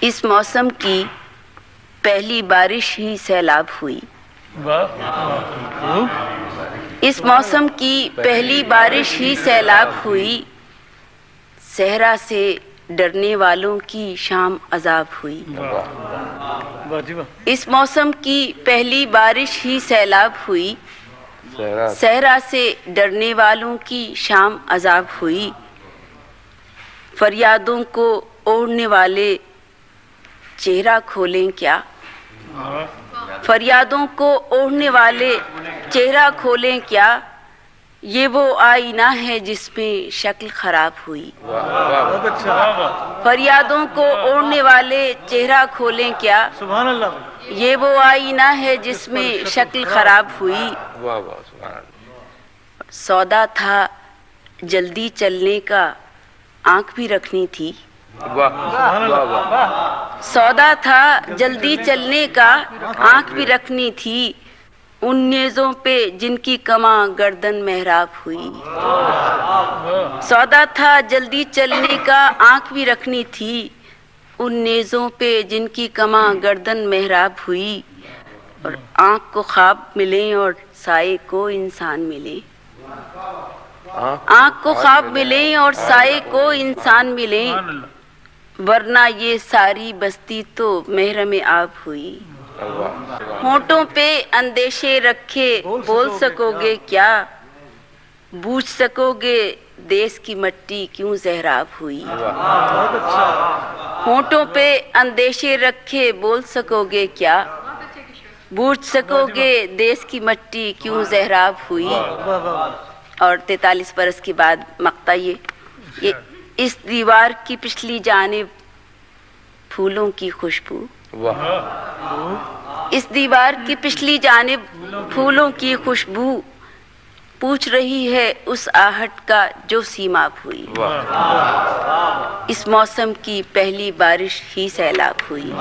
اس موسم کی پہلی بارش ہی سیلاب ہوئی. اس موسم کی پہلی بارش ہی سیلاب ہوئی. صحرا سے ڈرنے والوں کی شام عذاب ہوئی. اس موسم کی پہلی بارش ہی سیلاب ہوئی. صحرا سے ڈرنے والوں کی شام عذاب ہوئی. فریادوں کو اوڑھنے والے چہرہ کھولیں کیا؟ فریادوں کو اوڑھنے والے چہرہ کھولیں کیا؟ یہ وہ آئینہ ہے جس میں شکل خراب ہوئی. فریادوں کو اوڑھنے والے چہرہ کھولیں کیا؟ یہ وہ آئینہ ہے جس میں شکل خراب ہوئی. سودا تھا جلدی چلنے کا، آنکھ بھی رکھنی تھی. سودا تھا جلدی چلنے کا، آنکھ بھی رکھنی تھی. ان نیزوں پہ جن کی کماں گردن محراب ہوئی. سودا تھا جلدی چلنے کا، آنکھ بھی رکھنی تھی. ان نیزوں پہ جن کی کماں گردن محراب ہوئی. اور آنکھ کو خواب ملیں اور سائے کو انسان ملیں. آنکھ کو خواب ملیں اور سائے کو انسان ملیں، ورنہ یہ ساری بستی تو محرم آب ہوئی. ہونٹوں پہ اندیشے رکھے بول سکو گے کیا؟ بوجھ سکو گے دیس کی مٹی کیوں زہراب ہوئی. ہونٹوں پہ اندیشے رکھے بول سکو گے کیا؟ بوجھ سکو گے دیس کی مٹی کیوں زہراب ہوئی. اور 43 برس کے بعد مقطع یہ اس دیوار کی پچھلی جانب پھولوں کی خوشبو. اس دیوار کی پچھلی جانب پھولوں کی خوشبو پوچھ رہی ہے اس آہٹ کا جو سیماب ہوئی. اس موسم کی پہلی بارش ہی سیلاب ہوئی.